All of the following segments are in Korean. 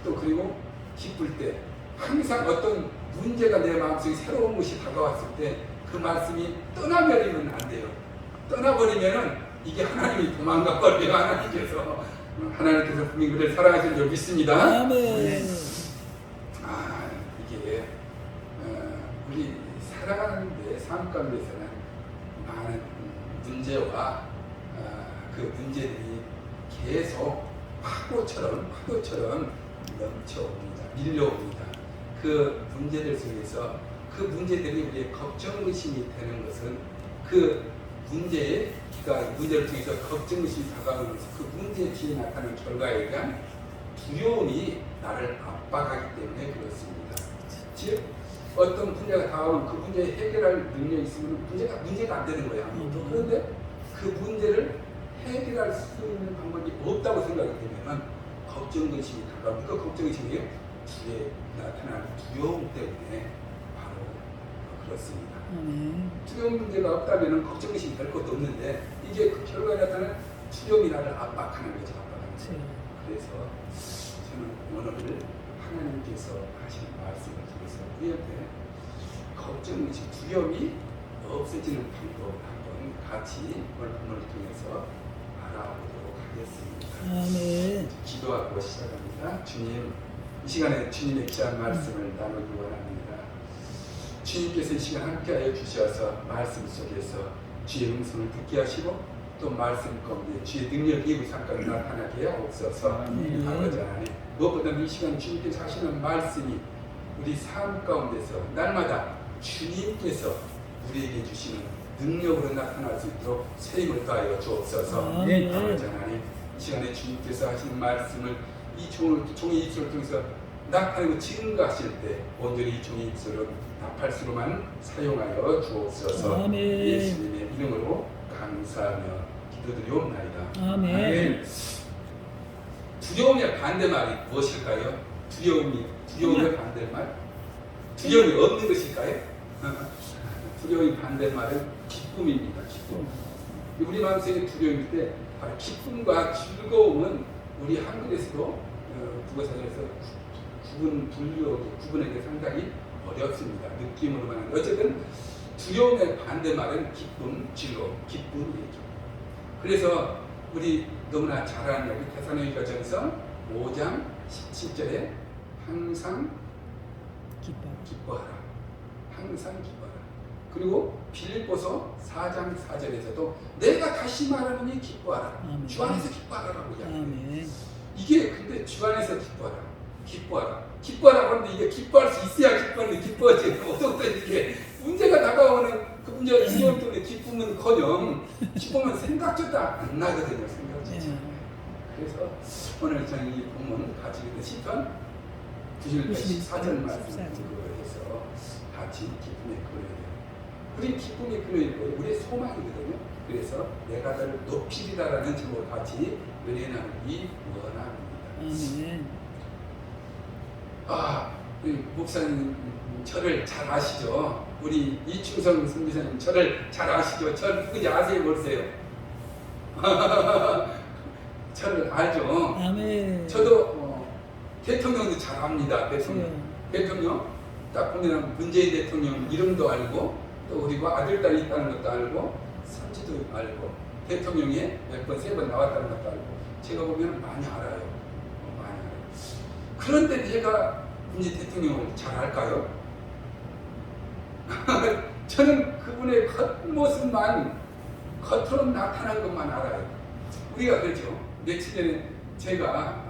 또 그리고 기쁠 때 항상 어떤 문제가 내 마음속에 새로운 것이 다가왔을 때 그 말씀이 떠나버리면 안 돼요. 떠나버리면은 이게 하나님이 도망가 버려요. 하나님께서 분명히 그를 사랑하시는 줄 믿습니다. 아멘. 이게 우리 살아가는데 삶 가운데서는 많은 문제와 그 문제들이 계속 파도처럼 넘쳐옵니다. 밀려옵니다. 그 문제들 속에서 그 문제들이 우리의 걱정 의심이 되는 것은 그 문제를 통해서 걱정 의심이 다가오면서 그 문제 뒤에 나타나는 결과에 대한 두려움이 나를 압박하기 때문에 그렇습니다. 즉 어떤 문제가 다가오면 그 문제에 해결할 능력이 있으면 문제가 안 되는 거야. 그런데 그 문제를 해결할 수 있는 방법이 없다고 생각하기 때문에 걱정 의심이 다가오니까 걱정 의심이 뒤에 나타나는 두려움 때문에 그렇습니다. 두려움 문제가 없다면 걱정 의심이 될 것도 없는데 이게 그 결과에 나타나는 두려움이 나를 압박하는 거죠. 그래서 저는 오늘 하나님께서 하시는 말씀을 통해서 우리한테 걱정 의심, 두려움이 없어지는 방법 한번 같이 오늘 본문을 통해서 알아보도록 하겠습니다. 아멘. 기도하고 시작합니다. 주님, 이 시간에 주님의 귀한 말씀을 나누기 원합니다. 주님께서 이 시간 함께하여 주셔서 말씀 속에서 주의 음성을 듣게 하시고 또 말씀 가운데 주의 능력이 우리 삶 가운데 나타나게 하옵소서. 아버지 하나님, 무엇보다 이 시간 주님께서 하시는 말씀이 우리 삶 가운데서 날마다 주님께서 우리에게 주시는 능력으로 나타날 수 있도록 세임을 더하여 주옵소서. 아버지 하나님, 이 시간에 주님께서 하시는 말씀을 이 종의 입술을 통해서 나타내고 증거하실 때 오늘 이 종의 입술을 나팔수로만 사용하여 주옵소서. 예수님의 이름으로 감사하며 기도드리옵나이다. 아멘. 두려움의 반대말이 무엇일까요? 두려움의 반대말? 두려움이 없는 것일까요? 두려움의 반대말은 기쁨입니다. 기쁨. 우리 마음속에 두려움일 때 바로 기쁨과 즐거움은 우리 한글에서도 국어사전에서 구분하기 상당히 어렵습니다. 느낌으로만. 어쨌든 두려움의 반대말은 기쁨, 즐거움, 기쁨이에요. 그래서 우리 너무나 잘 아는 여기 데살로니가전서 5장 17절에 항상 기뻐하라. 항상 기뻐하라. 그리고 빌립보서 4장 4절에서도 내가 다시 말하노니 기뻐하라. 아멘. 주 안에서 기뻐하라라고 이야기해요. 아멘. 이게 근데 주 안에서 기뻐하라 하는데 이게 기뻐할 수 있어야 기뻐하는데 기뻐하지 어떻게 이렇게 문제가 다가오는 그 문제가 두려움 때문에 기쁨은커녕 기쁨은 생각조차 안 나거든요. 생각조차. 그래서 오늘 저는 이 본문 가지고 있는 시편 94절 말씀을 해서 같이 기쁨의 근원이에요. 우리 기쁨의 근원이 뭐예요? 우리의 소망이거든요. 그래서 내가 너를 높이리라라는 제목으로 같이 은혜 나누기 원합니다. 우리 목사님 저를 잘 아시죠? 우리 이충성 선교사님 저를 잘 아시죠? 저 누군지 아세요? 모르세요? 저를 알죠? 아멘. 저도 대통령도 잘 압니다. 대통령 딱 보면 문재인 대통령 이름도 알고 또 그리고 아들, 딸이 있다는 것도 알고 선지도 알고 대통령에 몇 번, 3번 나왔다는 것도 알고 제가 보면 많이 알아요. 많이 알아요. 그런데 제가 문재인 대통령을 잘 알까요? 저는 그분의 겉모습만 겉으로 나타난 것만 알아요. 우리가 그렇죠. 며칠 전에 제가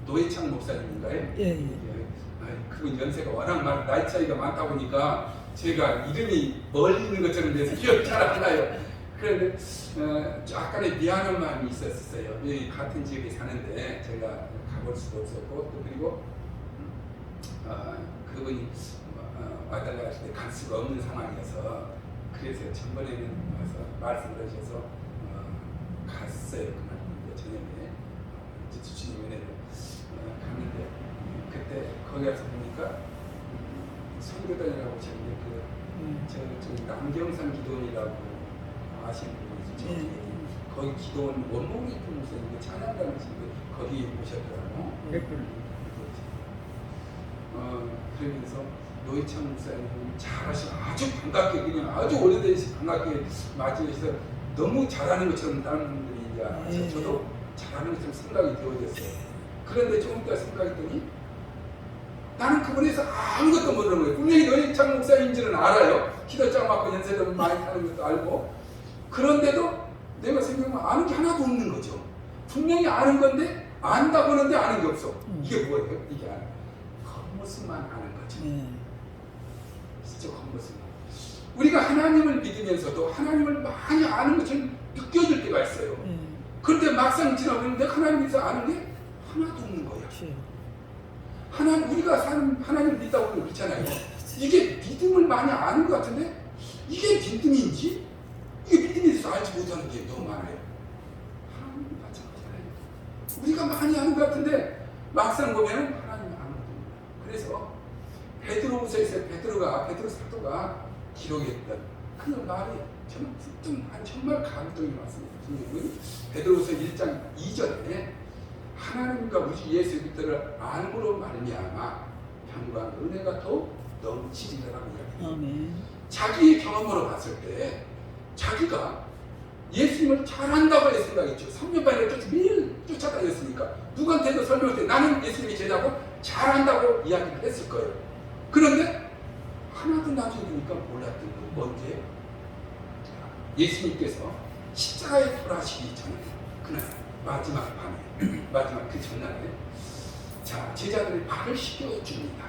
노회창 목사님인가요? 예. 그분 연세가 워낙 나이 차이가 많다 보니까 제가 이름이 멀리 있는 것처럼 돼서 기억이 잘 안 나요. 그런데 약간의 미안한 마음이 있었어요. 여기 같은 지역에 사는데 제가 가볼 수도 없었고 또 그리고 그분이 와달라 하실 때 갈 수가 없는 상황이어서 그래서 전번에는 와서 말씀을 하셔서 갔어요. 그날 저녁에 주님 은혜로 갔는데 그때 거기 가서 보니까 선교단이라고 저기 남경산 기도원이라고 아시는 분이 있죠. 거기 기도원 원목이 목사님 찬양가는 집에 거기 오셨더라고. 그러면서 노희찬 목사님 잘하시고 아주 반갑게 그냥 아주 오래되신 반갑게 맞이해서 너무 잘하는 것처럼 다른 분들이 이제 저도 잘하는 것처럼 생각이 되어졌어요. 그런데 조금 더 생각했더니 나는 그분에서 아무것도 모르는 거예요. 분명히 노희찬 목사님인 줄은 알아요. 키도 작고 연세도 많이 타는 것도 알고. 그런데도 내가 생각하면 아는 게 하나도 없는 거죠. 분명히 아는 건데 안다고 하는데 아는 게 없어. 이게 뭐예요? 이게 겉모습만 아는 거죠. 진짜 겉모습만. 우리가 하나님을 믿으면서도 하나님을 많이 아는 것처럼 느껴질 때가 있어요. 그런데 막상 지나보면 내가 하나님에서 아는 게 하나도 없는 거야. 우리가 하나님을 믿다 보면 그렇잖아요. 이게 믿음을 많이 아는 것 같은데 이게 믿음인지 이게 믿음에서 알지 못하는 게 너무 많아요. 하나님 마찬가지잖아요. 우리가 많이 아는 것 같은데 막상 보면 하나님 아무것도. 그래서 베드로후서에서 베드로 사도가 기록했던 그 말이 저는 정말 감동이 왔습니다. 베드로후서 1장 2절에 하나님과 우리 예수 그리스도를 알므로 말미암아 평강 은혜가 더 넘치리라고 이야기해요. 자기의 경험으로 봤을 때 자기가 예수님을 잘한다고 생각했죠. 3년 반에 매일 쫓아다녔으니까 누구한테도 설명할 때 나는 예수님이 제자고 잘한다고 이야기를 했을 거예요. 그런데 하나도 나중에 보니까 몰랐던 건 뭔지 예수님께서 십자가에 돌아가시기 전에 그날 마지막 밤에 마지막 그 전날에 자 제자들이 발을 씻겨줍니다.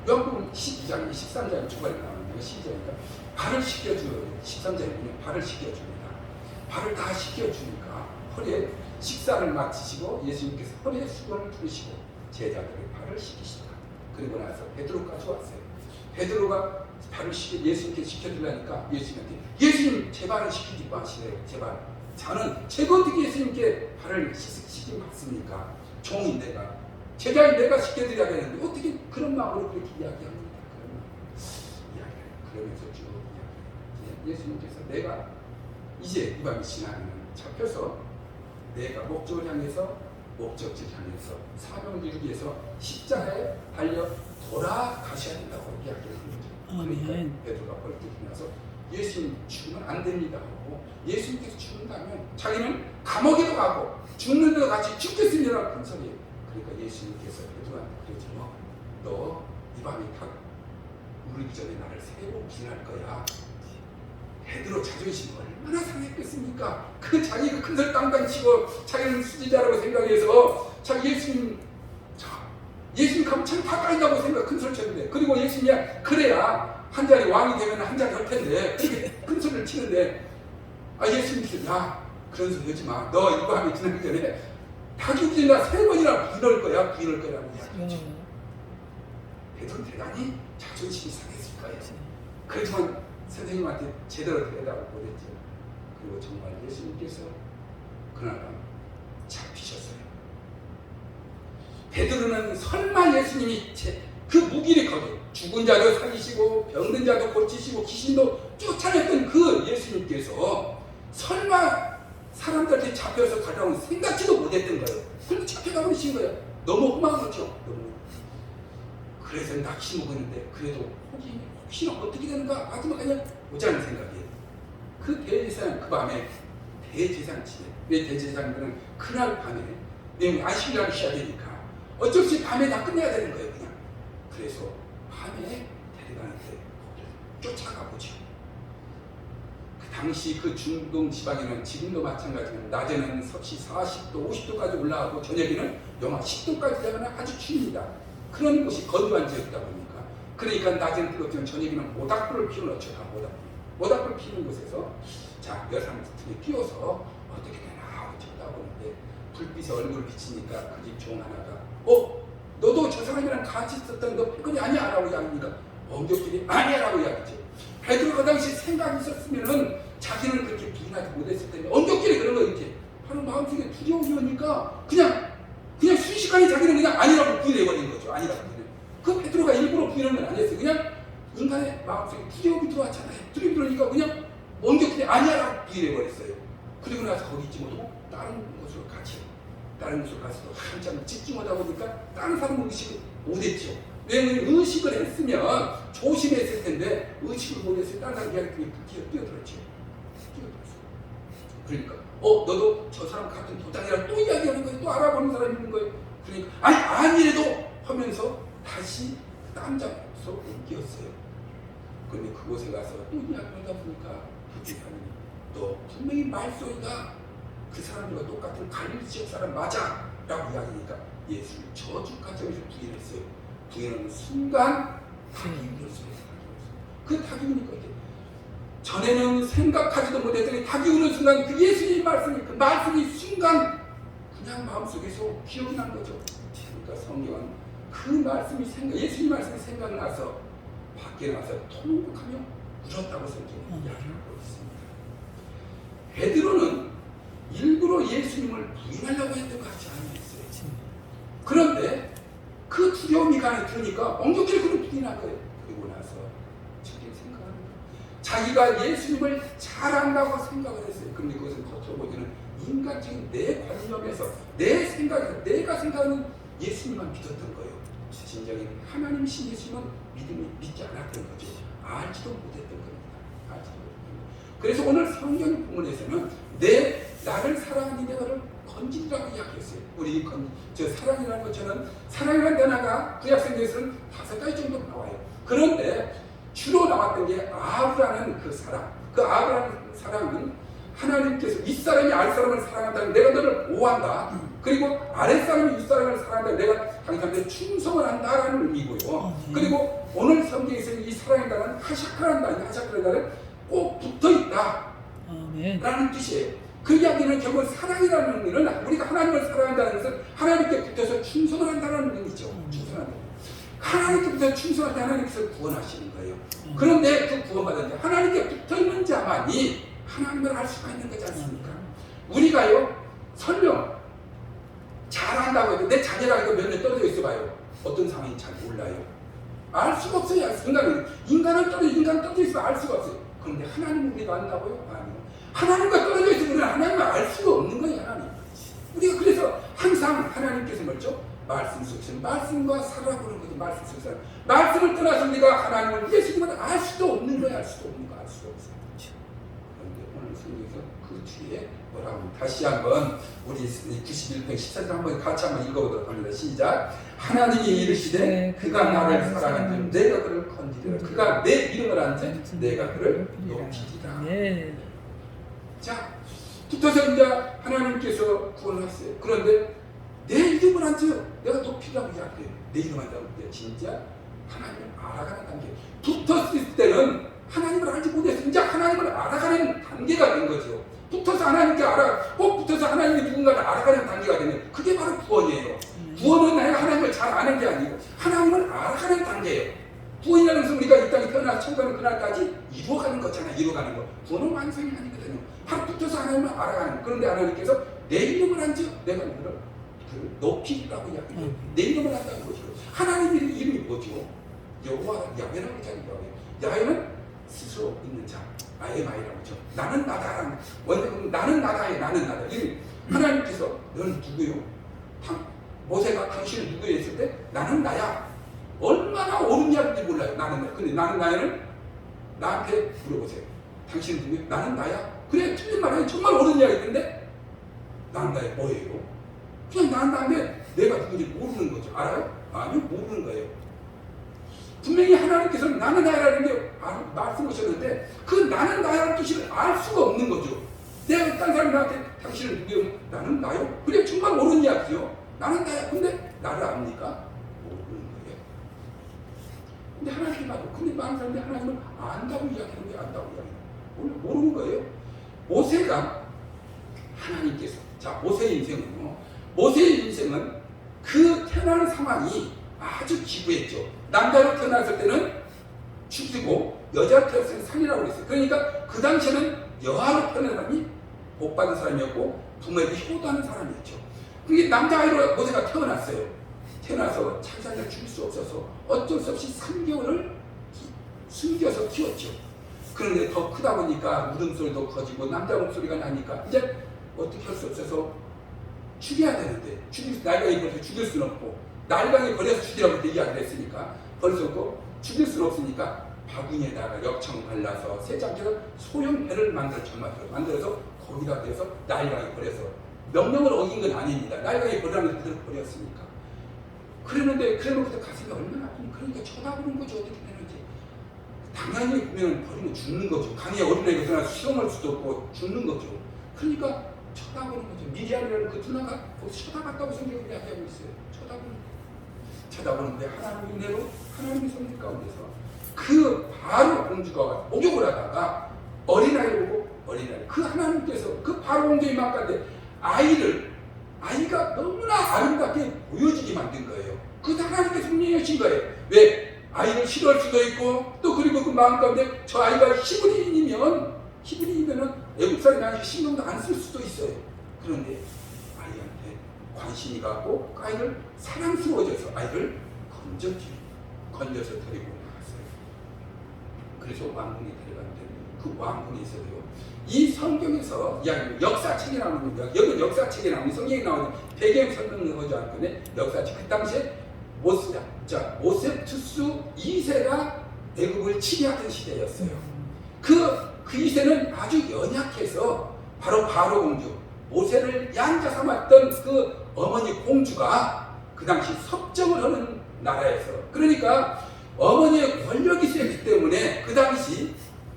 요한복음 12장 13장 초반에 나오는 12장이니까 발을 씻겨줘요. 13장이군요. 발을 씻겨줍니다. 발을 다 씻겨주니까 허리에 식사를 마치시고 예수님께서 허리에 수건을 두르시고 제자들의 발을 씻기시다. 그리고 나서 베드로까지 왔어요. 베드로가 발을 예수님께 씻겨주려니까 예수님 제 발을 씻기지 마시래요. 제발 저는 제가 어떻게 예수님께 발을 씻김 받습니까? 종인 내가 제자인 내가 씻겨드려야 되는데 어떻게 그런 마음으로 그렇게 이야기합니다. 그러면서 쭉 예수님께서 내가 이제 이 밤이 지나면 잡혀서 내가 목적을 향해서 목적지를 향해서 사명을 이루기 위해서 십자가에 달려 돌아가셔야 된다고 이야기를 합니다. 그러니까 베드로가 벌떡 일어나서 예수님 죽으면 안 됩니다 하고 예수님께서 죽는다면 자기는 감옥에도 가고 죽는데도 같이 죽겠습니다라고 큰 소리예요. 그러니까 예수님께서 베드로한테 그러죠. 너 이 밤이 다 우르기 전에 나를 세 번 부인할 거야. 베드로 자존심 얼마나 상했겠습니까? 그 자기가 큰 소리 땅땅 치고 자기는 수지자라고 생각해서 자기 예수님 가면 참 다 깔린다고 생각 큰 소리 쳤는데 그리고 예수님이 그래야 한 자리 왕이 되면 한 자리 할 텐데 그렇게 큰 소리를 치는데 예수님께서 야 그런 소리 하지 마. 너 이거 하면 지나기 전에 다 죽지 나 세 번이나 부인할 거라고 이야기했죠. 베드로 대단히 자존심이 상했을 거예요. 그렇지만 선생님한테 제대로 대답을 못했죠. 그리고 정말 예수님께서 그날 밤 잡히셨어요. 베드로는 설마 예수님이 그 무기를 거기 죽은 자도 살리시고 병든 자도 고치시고 귀신도 쫓아냈던 그 예수님께서 설마 사람들한테 잡혀서 가져온 생각지도 못했던 거예요. 그런데 잡혀가버리신 거예요. 너무 험하죠. 그래서 낚시 먹었는데 그래도 혹시나 어떻게 되는가 마지막 그냥 오자는 생각이에요. 그 대제사장 그 밤에 대제사장치에 왜 대제사장들은 그날 밤에 내용이 안식일하기 시작되니까 어쩔 수 없이 밤에 다 끝내야 되는 거예요. 그냥 그래서 밤에 데려가는데 쫓아가 보죠. 그 당시 그 중동 지방에는 지금도 마찬가지지만 낮에는 섭씨 40도 50도까지 올라가고 저녁에는 영하 10도까지 되면 아주 추입니다. 그런 곳이 건조한 지역이다 보니까 그러니까 낮에는 뜨겁지만 저녁에는 모닥불을 피우는 어쩌다 모닥불 피우는 곳에서 자 여사람 등에 끼워서 어떻게 되나 쳐다보는데 불빛에 얼굴을 비치니까 그 집 종 하나가 너도 저 사람이랑 같이 있었던 너 패권이 아니야 라고 이야기하니까 원격들이 아니야 라고 이야기죠. 베드로가 그 당시 생각이 있었으면은 자기는 그렇게 부인하지 못했을 텐데 원격들이 그런 거 이렇게 바로 마음속에 두려움이 오니까 그냥 순식간에 자기는 그냥 아니라고 부인해버린 거죠. 아니라고 부인해. 그 베드로가 일부러 부인한 건 아니었어요. 그냥 인간의 마음속에 두려움이 들어왔잖아요. 두려움이 들어오니까 그냥 원격들이 아니야라고 부인해버렸어요. 그 그리고 나서 거기 있지 못하고 다른 곳으로 가죠. 다른 곳으로 가서도 한참 찍지 못하다 보니까 다른 사람은 의식을 못했죠. 왜냐면 의식을 했으면 조심했을 텐데 의식을 못했을 때 다른 사람 이야기를 뛰어들었죠. 그러니까 너도 저 사람 같은 도장이랑 또 이야기하는 거예요. 또 알아보는 사람이 있는 거예요. 그러니까 아니래도 하면서 다시 땀장에서 옮겼어요. 그런데 그곳에 가서 또 이야기하다 보니까 부지사님이 너 분명히 말소리가 그 사람들과 똑같은 갈릴리 지역 사람 맞아 라고 이야기하니까 예수를 저주까지 부인했어요. 부인하는 순간 닭이 울었어요. 그 닭이 우니까 전에는 생각하지도 못했더니 닭이 우는 순간 그 예수님 말씀이 그 말씀이 순간 그냥 마음속에서 기억이 난 거죠. 그러니까 성경은 그 말씀이 예수님 말씀이 생각나서 밖에 나서 통곡하며 울었다고 성경은 이야기하고 있습니다. 베드로는 일부러 예수님을 부인하려고 했던 것 같지 않았어요. 그런데 그 두려움이 간에 들으니까 엉뚱하게 그를 부인한 거예요. 그리고 나서 저게 생각하는 거예요. 자기가 예수님을 잘 안다고 생각을 했어요. 그런데 그것은 겉으로 보기에는 인간적인 내 관념에서 내 생각에서 내가 생각하는 예수님만 믿었던 거예요. 진정인 하나님이신 예수님은 믿지 않았던 거죠. 알지도 못했던 겁니다. 그래서 오늘 성경 본문에서는 나를 사랑하는 내가를 건지라고 이야기했어요. 우리 저 사랑이라는 것처럼 사랑이라는 단어가 구약성경에서는 5가지 정도 나와요. 그런데 주로 나왔던 게 아브라는 그 사랑. 그 아브라는 사랑은 하나님께서 윗사람이 아랫사람을 사랑한다는 내가 너를 보호한다. 그리고 아랫사람이 윗사람을 사랑한다. 내가 당신한테 충성을 한다라는 의미고요. 그리고 오늘 성경에서 이 사랑의 단어는 하샤크라는 단어는 하샤크라는 단어는 꼭 붙어있다 라는 뜻이에요. 그 이야기는 결국 사랑이라는 의미는 우리가 하나님을 사랑한다는 것은 하나님께 붙어서 충성을 한다는 의미죠. 충성한다. 하나님께 붙어서 충성할 때 하나님께서 구원하시는 거예요. 그런데 그 구원받은 자 하나님께 붙어있는 자만이 하나님을 알 수가 있는 거지 않습니까? 우리가요 설령 잘한다고 해도 내 자녀가 이거 몇 년 떨어져 있어봐요. 어떤 상황인지 잘 몰라요. 알 수가 없어요. 인간은 떨어져 있으면 알 수가 없어요. 그런데 하나님은 우리가 안다고요? 아니요. 하나님과 떨어져 있으면 우리는 하나님을 알 수가 없는 거예요. 하나님. 우리가 그래서 항상 하나님께서 뭐죠? 말씀 속에서 말씀과 살아보는 거죠. 말씀 속에서 말씀을 떠나서 우리가 하나님을 예수님을 알 수도 없는 거예요. 알 수도 없는 거 알 수도 없어요. 그런데 오늘 성경에서 그 뒤에 뭐라고 다시 한번 우리 91편 14절 한번 같이 한번 읽어보도록 합니다. 시작. 하나님이 이르시되 그가 나를 사랑한즉 내가 그를 건지리라. 그가 내 이름을 안즉 내가 그를 높이리라. 자, 붙어서 이제 하나님께서 구원하셨어요. 그런데 내 이름을 안즉 내가 높이라고 이야기해요. 내 이름 안다고 진짜 하나님을 알아가는 단계. 붙었을 때는 하나님을 알지 못해서 이제 하나님을 알아가는 단계가 된 거죠. 붙어서 하나님께 붙어서 하나님이 누군가를 알아가는 단계가 되면 그게 바로 구원이에요. 구원은 내가 하나님을 잘 아는 게 아니고 하나님을 알아가는 단계예요. 구원이라는 것은 우리가 이 땅에 태어나서 천국하는 그날까지 이루어가는 거잖아요. 이루어가는 거. 구원은 완성이 아니거든요. 바로 붙어서 하나님을 알아가는 거. 그런데 하나님께서 내 이름을 안즉 내가 너를 높이라고 이야기해요. 내 이름을 안다는 거죠. 하나님의 이름이 뭐죠? 여호와 야훼라고 하잖아요. 야훼는 스스로 있는 자. 아에마이라고 하죠. 나는 나다라는 원래 나는 나다에 나는 나다. 하나님께서 너는 누구요? 모세가 당신은 누구요? 했을 때 나는 나야. 얼마나 옳은 이야기인지 몰라요. 나는 나야. 근데 나는 나야는 나한테 물어보세요. 당신은 누구요? 나는 나야. 그래 틀린 말 아니에요. 정말 옳은 이야기인데 나는 나야 뭐예요? 그냥 나는 나인데 내가 누군지 모르는 거죠. 알아요? 아니요 모르는 거예요. 분명히 하나님께서는 나는 나야라는 게 말씀하셨는데 그 나는 나야라는 뜻을 알 수가 없는 거죠. 내가 딴 사람이 나한테 당신은 누구요? 나는 나요? 그래 정말 옳은 이야기요. 나는 나야. 근데 나를 압니까? 모르는 거예요. 근데 하나님께 말고 근데 많은 사람들이 하나님을 안다고 이야기하는 게 안다고 이야기해요. 모르는 거예요. 모세가 하나님께서 자 모세의 인생은요. 모세의 인생은 그 태어나는 상황이 아주 기구했죠. 남자로 태어났을 때는 죽이고 여자로 태어났을 때는 살이라고 그랬어요. 그러니까 그 당시에는 여아로 태어난 사람이 복받은 사람이었고 부모에게 효도하는 사람이었죠. 그게 남자아이로 모세가 태어났어요. 태어나서 찬산을 죽일 수 없어서 어쩔 수 없이 3개월을 숨겨서 키웠죠. 그런데 더 크다 보니까 울음소리도 커지고 남자 목소리가 나니까 이제 어떻게 할 수 없어서 죽여야 되는데 날강이 버려서 죽일 수는 없고 날강이 버려서 죽이라고 얘기하기로 했으니까 벌써 없고 죽일 수는 없으니까 바구니에다가 역청 발라서 세장해서 소형 배를 만들어서 거기다 대서 날강이 버려서 명령을 어긴 건 아닙니다. 날강이 버리라는 그대로 버렸으니까. 그러는데 그래놓고 가슴이 얼마나 아프니 그러니까 쳐다보는 거죠. 어떻게 되는지. 당연히 보면 버리면 죽는 거죠. 강의 어린애가 그러나 수용할 수도 없고 죽는 거죠. 그러니까 쳐다보는 거죠. 미디안이라는 그 누나가 거기서 쳐다봤다고 성경을 이야기하고 있어요. 쳐다보는데 하나님의 은혜로 하나님의 성령 가운데서 그 바로 공주가 목욕을 하다가 어린아이를 보고 그 하나님께서 그 바로 공주의 맘가운데 아이가 너무나 아름답게 보여지게 만든 거예요. 그 하나님께서 분명히 거예요. 왜? 아이를 싫어할 수도 있고 또 그리고 그 마음 가운데 저 아이가 히브리인이면은 애국 사람이 신경도 안 쓸 수도 있어요. 그런데 아이한테 관심이 갖고 그 아이를 사랑스러워져서 아이를 건져서 데리고 나갔어요. 그래서 왕궁에 데려갔는데 그 왕궁에서요. 이 성경에서 역사책에 나오는 겁니다. 여기 역사책에 나오는 성경에 나오는 배경 설명을 하지 않고 역사책 그 당시에 모세투스 2세가 애굽을 치리하던 시대였어요. 그 2세는 아주 연약해서 바로 공주 모세를 양자 삼았던 그 어머니 공주가 그 당시 섭정을 하는 나라에서 그러니까 어머니의 권력이 세기 때문에 그 당시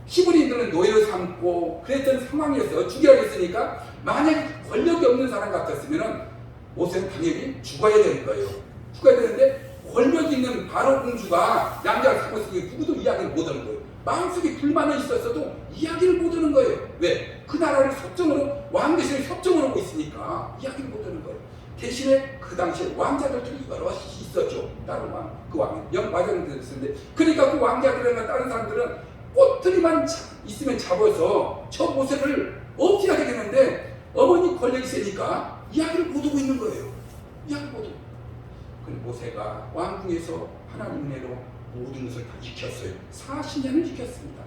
히브리인들은 노예로 삼고 그랬던 상황에서 죽이라고 했으니까 만약 권력이 없는 사람 같았으면 모세는 당연히 죽어야 되는 거예요. 죽어야 되는데 권력이 있는 바로 공주가 양자를 삼고 있으니 누구도 이야기를 못하는 거예요. 마음속에 불만은 있었어도 이야기를 못하는 거예요. 왜? 그 나라를 왕 대신에 협정을 하고 있으니까 이야기를 못하는 거예요. 대신에 그 당시에 왕자들이 여럿이 있었죠. 다른 그 왕이 영마장들이 있었는데 그러니까 그 왕자들이나 다른 사람들은 꼬투리만 있으면 잡아서 저 모세를 없이 하게 되는데 어머니 권력이 세니까 이야기를 못하고 있는 거예요. 이야기를 못하고. 그런데 모세가 왕궁에서 하나님 은혜로 모든 것을 다 익혔어요. 40년을 익혔습니다.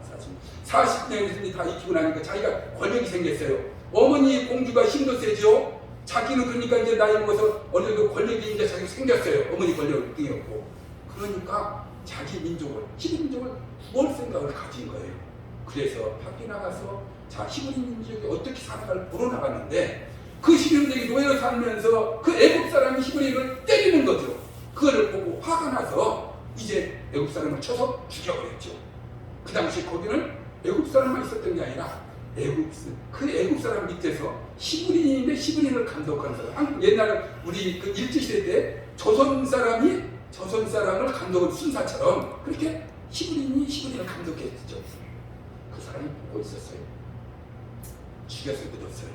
40년을 다 익히고 나니까 자기가 권력이 생겼어요. 어머니 공주가 힘도 세죠. 자기는 그러니까 이제 나이 먹어서 어느 정도 권력이 이제 자기가 생겼어요. 어머니 권력을 띄었고. 그러니까 자기 민족을, 히브리 민족을 구할 생각을 가진 거예요. 그래서 밖에 나가서 히브리 민족이 어떻게 살아갈 보러 나갔는데 그 히브리 민족이 노예로 살면서 그 애국 사람이 히브리를 때리는 거죠. 그걸 보고 화가 나서 이제 애국 사람을 쳐서 죽여버렸죠. 그 당시 거기는 애국 사람만 있었던 게 아니라 그 애국 사람 밑에서 히브리인인데 히브리인을 감독하는 사람. 옛날에 우리 그 일제시대 때 조선 사람을 감독한 순사처럼 그렇게 히브리인이 히브리인을 감독했죠. 그 사람이 보고 있었어요. 죽여서 뜯었어요.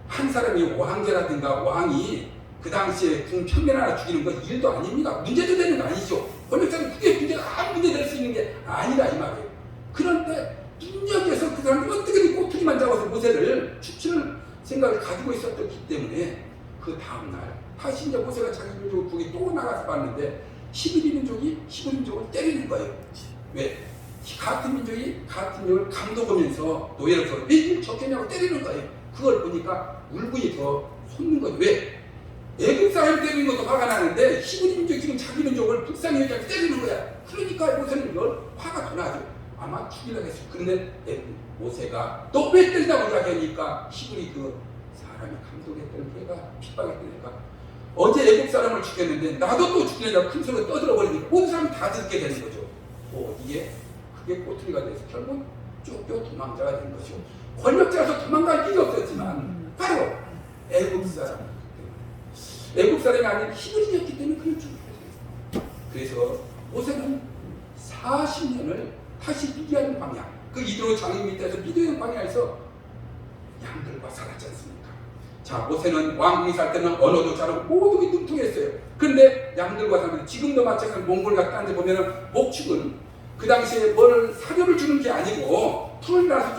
한 사람이 왕제라든가 왕이 그 당시에 궁 평면 하나 죽이는 건 일도 아닙니다. 문제도 되는 거 아니죠. 권력자는 그게 문제가 아무 문제 될 수 있는 게 아니다 이 말이에요. 그런데 인력에서 그 사람이 어떻게든 꼬투리만 잡아서 모세를 축출할 생각을 가지고 있었기 때문에 그 다음날 다시 이제 모세가 자기 민족이 또 나가서 봤는데 히브리 민족이 히브리 민족을 때리는 거예요. 왜? 같은 민족이 같은 민족을 감독하면서 노예로서 왜 이렇게 적겠냐고 때리는 거예요. 그걸 보니까 울분이 더 솟는 거예요. 왜? 애국 사람이 때리는 것도 화가 나는데 히브리 민족이 지금 자기 민족을 불쌍히 여기까지 때리는 거야. 그러니까 모세는 화가 더 나죠. 아마 죽이려고 했어. 그런데 모세가 너 왜 때리냐고 이야기하니까 히브리 그 사람이 감독했던 걔가 핍박했던 애가 어제 애국 사람을 죽였는데 나도 또 죽이려고 큰 소리를 떠들어버리니까 모든 사람이 다 듣게 되는 거죠. 그게 꼬투리가 돼서 결국 쫓겨 도망자가 된 거죠. 권력자라서 도망갈 길이 없었지만 바로 애국 사람이 아닌 히브리였기 때문에 그걸 죽였어요. 그래서 모세는 40년을 다시 미디안 광야, 그 이드로 장인 밑에서 미디안 광야에서 양들과 살았지 않습니까? 자, 모세는 왕궁에 살 때는 언어도 잘하고 모든 게 능통했어요. 그런데 양들과 살면 지금도 마찬가지로 몽골 같은 데 보면은 목축은 그 당시에 뭘 사료를 주는 게 아니고 풀을 나서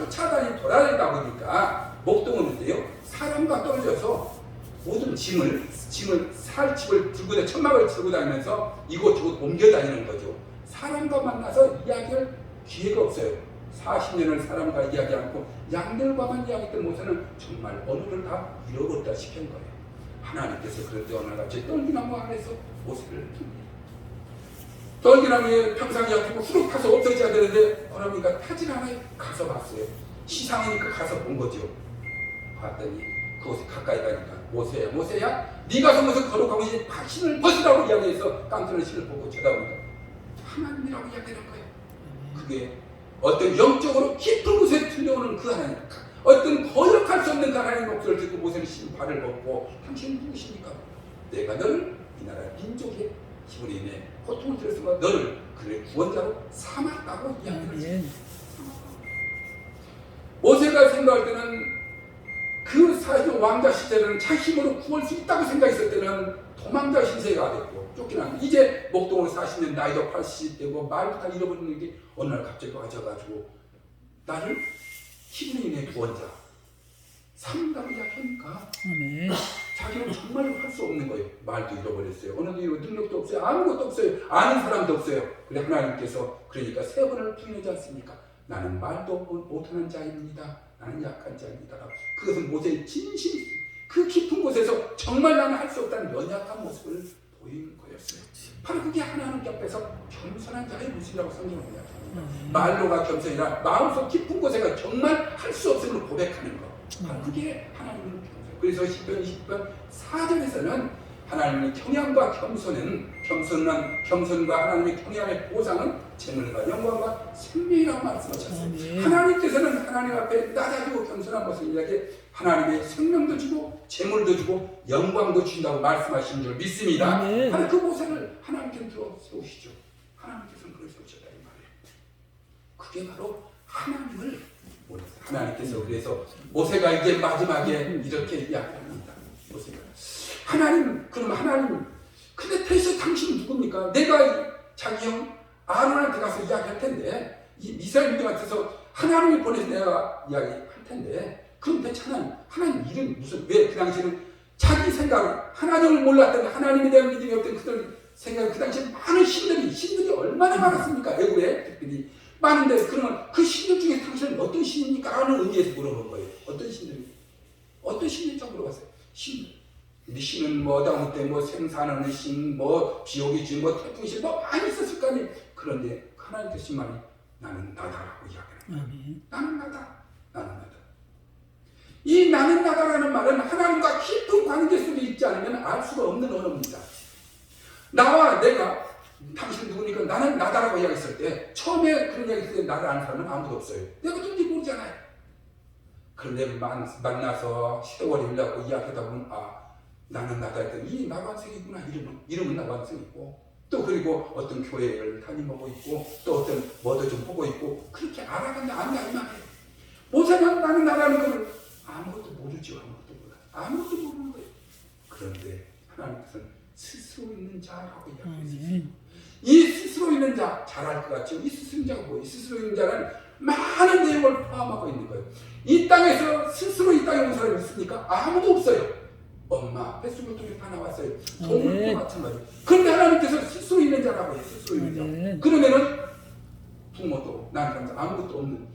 돌아다니다 보니까 목동었는데요. 사람과 떨어져서 모든 짐을 살집을 들고 다니면서 천막을 들고 다니면서 이곳저곳 옮겨 다니는 거죠. 사람과 만나서 이야기할 기회가 없어요. 40년을 사람과 이야기 않고 양들과만 이야기했던 모세는 정말 언어를 다 잃어버렸다시피 한 거예요. 하나님께서 그럴 때 어느 날같이 떨기나무 아래서 모세를 풉니다. 떨기나무에 평상이 잡히고 후룩 타서 없어져야 되는데 어머니가 타질 않아요. 가서 봤어요. 시상이니까 가서 본 거죠. 봤더니 그곳에 가까이 가니까 모세야 모세야 네가 서면서 거룩하고 이제 신을 벗으라고 이야기해서 깜짝을 신을 보고 쳐다보니까 하나님이라고 이야기하는 거예요. 그게 어떤 영적으로 깊은 곳에 들려오는 그 하나님, 어떤 거역할 수 없는 그 하나님의 목소리를 듣고 모세는 신발을 벗고 당신은 누구십니까? 내가 너를 이 나라 민족의 힘으로 인해 고통을 들었으면 너를 그의 구원자로 삼았다고 이야기했어요. 모세가 생각할 때는 그 사실 왕자 시대는 자기 힘으로 구할 수 있다고 생각했을 때는 도망자 신세가 됐고 쫓겨난 이제 목동으로 40년 나이도 80되고 말도 다 잃어버리는 게 어느 날 갑자기 와져가지고 나를 힘으로 인해 구원자 삼다고 이야기하니까 자기는 정말로 할 수 없는 거예요. 말도 잃어버렸어요. 언어도 잃어버렸어요. 능력도 없어요. 아무것도 없어요. 아는 사람도 없어요. 그래 하나님께서 그러니까 3번을 부인하지 않습니까? 나는 말도 못하는 자입니다. 나는 약한 자입니다. 그것은 모세의 진심 그 깊은 곳에서 정말 나는 할 수 없다는 연약한 모습을 보이는 거였어요. 바로 그게 하나님 앞에서 겸손한 자의 모습이라고 성경은 이야기합니다. 말로가 겸손이라 마음속 깊은 곳에가 정말 할 수 없음을 고백하는 것. 바로 그게 하나님의 겸손. 그래서 시편 20편 4절에서는 하나님의 경향과 겸손과 하나님의 경향의 보상은 재물과 영광과 생명이라고 말씀하셨어요. 하나님께서는 하나님 앞에 낮아지고 겸손한 모습이라게 하나님의 생명도 주고 재물도 주고 영광도 준다고 말씀하신 줄 믿습니다. 바로 그 모습을 하나님께서 들어 세우시죠. 하나님께서는 그걸 세우셨다 이 말이에요. 그게 바로 하나님을 하나님께서 그래서 모세가 이제 마지막에 이렇게 이야기합니다. 모세가 하나님, 그럼 하나님, 근데 대체 당신은 누굽니까? 내가 자기 형 아론한테 가서 이야기할 텐데, 이 미사일들한테서 하나님을 보내서 내가 이야기할 텐데, 그럼 대체 하나님 이름 무슨, 왜 그 당시에는 자기 생각, 하나님을 몰랐던 하나님에 대한 믿음이 없던 그들 생각, 그 당시에 많은 신들이 얼마나 많았습니까? 애국에 특별히 많은데, 그러면 그 신들 중에 당신은 어떤 신입니까? 하는 의미에서 물어본 거예요. 어떤 신인지 물어봤어요. 신들. 우리 신은 뭐 다음부터 뭐 생산하는 신, 뭐 비옥의 신, 뭐 태풍 신, 뭐 많이 있었을 거 아니에요. 그런데 하나님께서 신만이 나는 나다라고 이야기합니다. 나는 나다. 이 나는 나다라는 말은 하나님과 깊은 관계 속에 있지 않으면 알 수가 없는 언어입니다. 나와 내가 당신 누구니까 나는 나다라고 이야기했을 때 처음에 그런 이야기했을 때 나를 아는 사람은 아무도 없어요. 내가 누군지 모르잖아요. 그런데 만나서 세월이 흘러가고 이야기하다 보면 나는 나다 했더니 이 나관생이구나. 이름은 나관생이고 또 그리고 어떤 교회를 다니고 있고 또 어떤 뭐도 좀 보고 있고 그렇게 알아가는데 아무도 안 말해요. 모세는 나는 나라는 걸 아무것도 모르죠. 아무것도 모르는 거예요. 그런데 하나님께서는 스스로 있는 자라고 이야기했어요. 이 스스로 있는 자 잘 알 것 같죠? 이 스스로 있는 자가 뭐예요? 이 스스로 있는 자는 많은 내용을 포함하고 있는 거예요. 이 땅에서 스스로 이 땅에 온 사람이 있습니까? 아무도 없어요. 엄마, 뱃속을 통해 다 나왔어요. 동물도 마찬가지예요. 그런데 하나님께서 스스로 있는 자라고 해요. 스스로 있는 자. 그러면은 부모도 남편도 아무것도 없는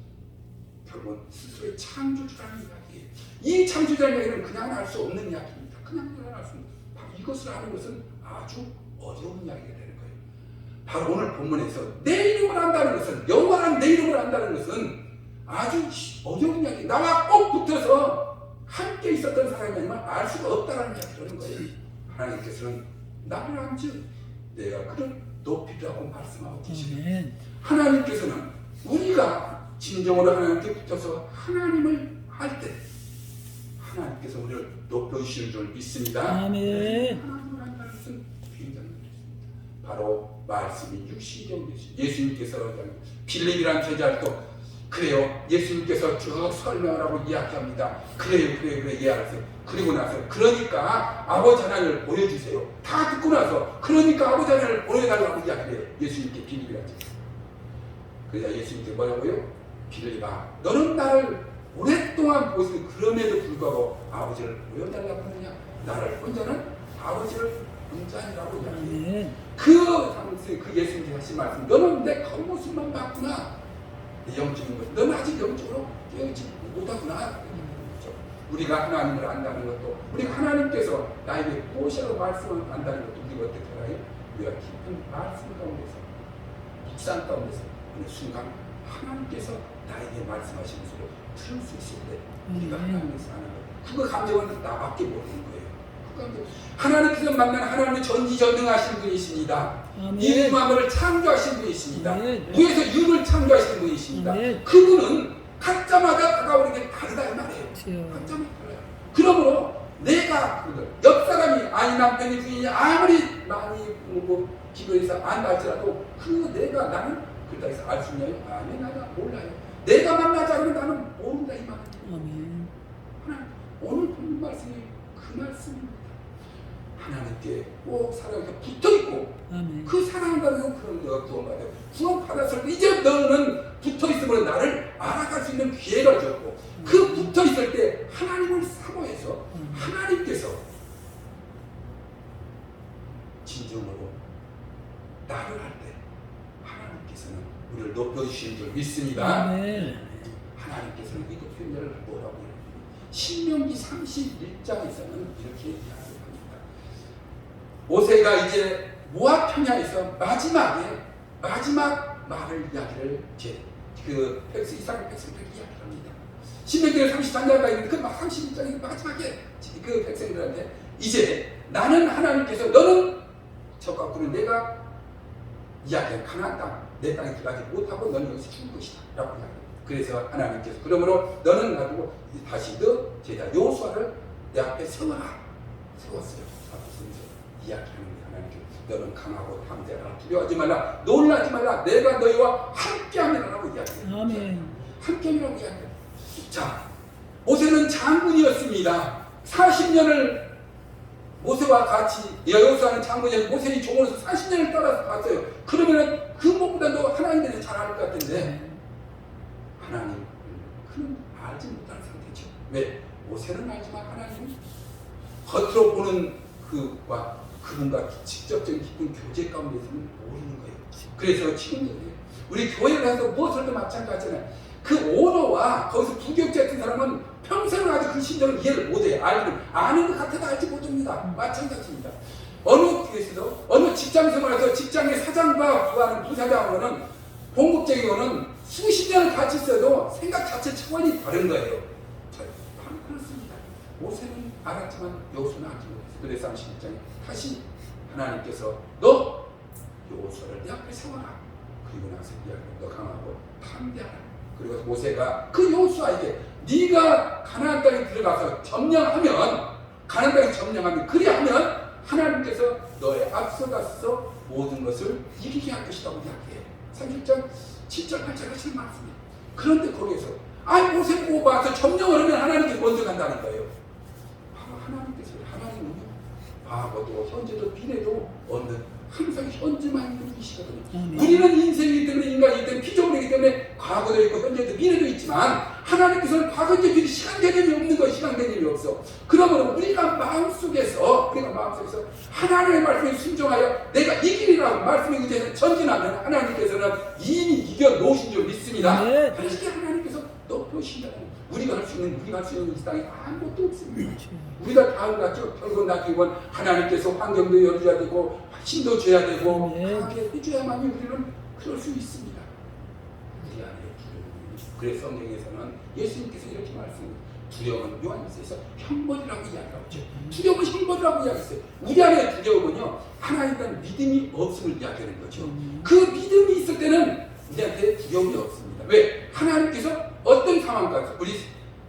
결국은 스스로의 창조주라는 이야기예요. 이 창조주라는 이야기는 그냥 알 수 없는 이야기입니다. 그냥 알 수 없는. 바로 이것을 아는 것은 아주 어려운 이야기가 되는 거예요. 바로 오늘 본문에서 내 이름을 안다는 것은, 영원한 내 이름을 안다는 것은 아주 어려운 이야기. 나와 꼭 붙어서 함께 있었던 사람이 아니면 알 수가 없다는 이야기를 하는 거예요. 하나님께서는 나를 안즉 내가 그를 높이라고 말씀하고 계시네요. 하나님께서는 우리가 진정으로 하나님께 붙어서 하나님을 할 때 하나님께서 우리를 높여주시는 줄 믿습니다. 하나님을 한다는 것은 굉장히 어렵습니다. 바로 말씀이 육신이 되어 예수님께서 빌립이라는 제자도 그래요. 예수님께서 쭉 설명을 하고 이야기합니다. 그래요. 예, 알았어요. 그리고 나서 그러니까 아버지 하나님을 보여주세요. 다 듣고 나서 그러니까 아버지 하나님을 보여달라고 이야기해요. 예수님께 빌립이라는 제자. 그래서 예수님께 뭐라고요? 빌립아, 너는 나를 오랫동안 보시고 그럼에도 불구하고 아버지를 보여달라고 하느냐? 나를 혼자는 아버지를 혼자니라고 이야기해요. 그 예수님께 하신 말씀, 너는 내 겉모습만 봤구나. 영적인 것. 너는 아직 영적으로 깨어있지 못하구나. 우리가 하나님을 안다는 것도, 우리가 하나님께서 나에게 무엇이라고 말씀을 안다는 것도 우리가 어떻게 알아요? 우리가 깊은 말씀 가운데서, 묵상 가운데서 어느 순간 하나님께서 나에게 말씀하시는 소리를 들을 수 있을 때 우리가 하나님께서 하는 것, 그거 감정은 나밖에 모르는 거예요. 그 감정. 하나님께서 만난 하나님의 전지전능하신 분이십니다. 이 만물을 창조하신 분이십니다. 무에서 육을 창조하신 분이십니다. 그분은 각자마다 다가오는 다르다 이 말이에요. 각자마다 달라요. 그러므로 내가 옆 사람이 아니 남편이 부인이 아무리 많이 기도해서 안다 할지라도 그 내가 나는 그렇다 해서 알 수 있나요? 아니 나가 몰라요. 내가 만나지 않으면 나는 모른다 이 말이에요. 하나님 오늘 본 말씀이 그 말씀입니다. 하나님께 꼭 사랑하게 붙어있고 그 사랑한다는 그런 내가 구원받아요. 구원받았을 때 이제 너는 붙어있으면 나를 알아갈 수 있는 기회를 줬고 그 붙어있을 때 하나님을 사모해서 하나님께서 진정으로 나를 할 때 하나님께서는 우리를 높여주시는 줄 믿습니다. 하나님께서는 이것 표현을 뭐라고 해요? 신명기 31장에서는 이렇게 이야기합니다. 모세가 이제 모압 평야에서 마지막 말을 이야기를 그 이스라엘 백성들에게 이야기를 합니다. 신명기는 33장까지 있는데 그 31장의 마지막에 그 백성들한테 이제 나는 하나님께서 너는 저가꾸는 내가 이야기한 가나안 땅 내 땅에 들어가지 못하고 너는 여기서 죽을 것이다 라고 이야기합니다. 그래서 하나님께서 그러므로 너는 놔두고 다시 너 제자 여호수아를 내 앞에 세웠어요. 이야기하는 게 하나님께서 너는 강하고 담대하라 두려워하지 말라 놀라지 말라 내가 너희와 함께하리라고 이야기해요. 함께하리라고 이야기해요. 자, 모세는 장군이었습니다. 40년을 모세와 같이 여호수아는 장군이었는데 모세의 종으로서 40년을 따라서 갔어요. 그러면은 그 무엇보다도 하나님께서 잘 알 것 같은데 하나님 그는 알지 못하는 상태죠. 왜? 모세는 알지만 하나님은 겉으로 보는 그분과 직접적인 깊은 교제 가운데서는 모르는 거예요. 그래서 지금도 우리 교회를 해서 무엇을도 마찬가지잖아요. 그 오너와 거기서 부교육자 같은 사람은 평생을 아주 그 심정을 이해를 못해요. 아는 것 같아도 알지 못합니다. 마찬가지입니다. 어느 교회에서도 어느 직장 생활에서 직장의 사장과 구하는 부사장하고는 봉급쟁이고는 수십 년을 같이 있어도 생각 자체 차원이 다른 거예요. 바로 그렇습니다. 모세는 알았지만 여호수아는 알지 못했어요. 그래서 31장에 다시 하나님께서 너 여호수아를 내 앞에 세워라. 그리고 나서 너 강하고 담대하라. 그리고 모세가 그 여호수아에게 네가 가나안 땅에 들어가서 점령하면 가나안 땅에 점령하면 그리하면 하나님께서 너의 앞서가서 모든 것을 이기게 할 것이라고 이야기해요. 30장 7절 8절 하시는 말씀이에요. 그런데 거기에서 모세 보고 봐서 점령을 하면 하나님께서 먼저 간다는 거예요. 바로 하나님께서 하나님은요 과거도 현재도 미래도 없는 항상 현재만 있는 분이시거든요. 우리는 인생이기 때문에 인간이기 때문에 피조물이기 때문에 과거도 있고 현재도 미래도 있지만 하나님께서는 과거, 현재, 미래 시간 개념이 없는 거예요. 시간 개념이 없어. 그러면 우리가 마음속에서 하나님의 말씀에 순종하여 내가 이 길이라고 말씀에 의지해서 전진하면 하나님께서는 이미 이겨 놓으신 줄 믿습니다. 그래서 하나님께서 높여주신다는 우리가 할 수 있는 이 땅에 아무것도 없습니다. 우리가 다음 같죠. 결국 나기원 하나님께서 환경도 열어줘야 되고 힘도 줘야 되고 강하게 해줘야만이 우리는 그럴 수 있습니다. 우리 안에 두려움이. 그래서 성경에서는 예수님께서 이렇게 말씀합니다. 두려움은 요한일서에서 형벌이라고 이야기하고 있죠. 두려움은 형벌이라고 이야기했어요. 우리 안에 두려움은요 하나님에 대한 믿음이 없음을 이야기하는 거죠. 그 믿음이 있을 때는 우리한테 두려움이 없습니다. 왜? 하나님께서 어떤 상황까지 우리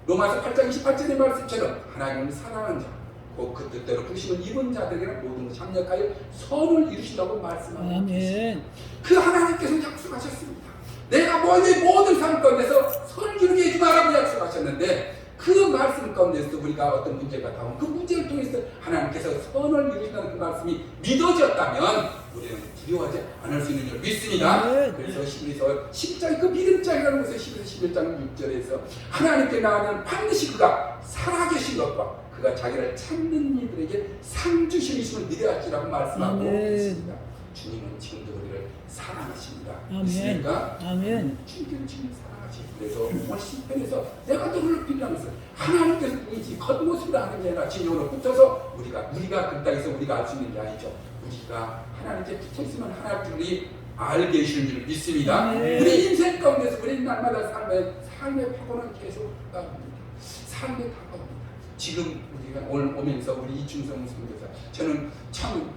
로마서 8장 28절의 말씀처럼 하나님은 사랑하는 자 그 뜻대로 부르심을 입은 자들에게는 모든 것을 합력하여 선을 이루신다고 말씀하고 계십니다. 그 하나님께서 약속하셨습니다. 내가 모든 삶 가운데서 선을 이루게 해주마라고 약속하셨는데 그 말씀 가운데서 우리가 어떤 문제가 나오면 그 문제를 통해서 하나님께서 선을 이루신다는 그 말씀이 믿어졌다면 우리는 두려워하지 않을 수 있는 줄 믿습니다. 그래서 10장 그 믿음장이라는 것을 11장 6절에서 하나님께 나아가면 반드시 그가 살아계신 것과 그가 자기를 찾는 이들에게 상 주심이심을 믿어야지라고 말씀하고 있습니다. 주님은 지금도 우리를 사랑하십니다. 아멘. 있으니까 아멘. 주님은 지금 사랑하시고 그래서 오늘 시편에서 내가 너를 빌라면서 하나님께서 뿐이지 겉모습을 아는 게 아니라 진영으로 붙어서 우리가 그 땅에서 우리가 알 수 있는 게 아니죠. 우리가 하나님께 붙어있으면 하나님들이 알게 계시는 줄 믿습니다. 네. 우리 인생 가운데서 우리 날마다 삶의 파고는 계속 다가옵니다. 삶의 다가옵니다. 지금 우리가 오늘 오면서 우리 이충성 선교사 저는 참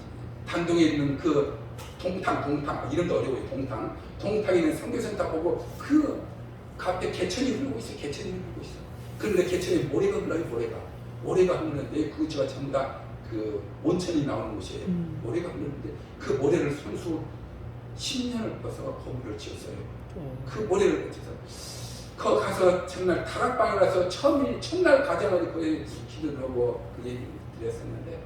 단동에 있는 그 동탕 이름도 어려워요. 동탕에 있는 선교센터 보고 그 앞에 개천이 흐르고 있어. 그런데 개천에 모래가 흘러요. 모래가 흐르는데 그거가 전부 다 그 온천이 나오는 곳이에요. 모래가 흐르는데 그 모래를 손수 10년을 벗어 거물을 지었어요. 그 모래를 벗어서 거기 가서 정말 다락방에 가서 첫날 가자마자 거기 기도를 하고 그 얘기를 드렸었는데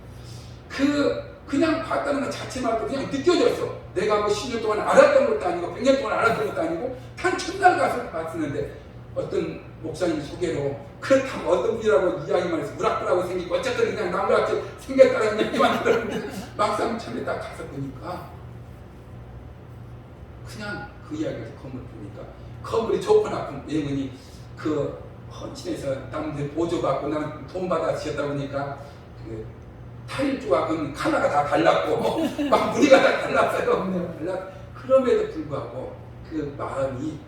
그냥 봤다는 것 자체만도 그냥 느껴졌어. 내가 뭐 10년 동안 알았던 것도 아니고 100년 동안 알았던 것도 아니고 단 첫날 가서 봤었는데 어떤 목사님 소개로 그렇다고 어떤 분이라고 이야기만 해서 무락부라고 생기고 어쨌든 그냥 나무같이 생겼다는 얘기만 들었는데 막상 처음에 딱 가서 보니까 그냥 그 이야기에서 건물 보니까 건물이 좋고 나쁜 외국인이 그 헌신에서 남들 보조받고 나는 돈 받아 지었다 보니까 그 타일조각은 컬러가 다 달랐고 막 무늬가 다 달랐어요. 그럼에도 불구하고 그 마음이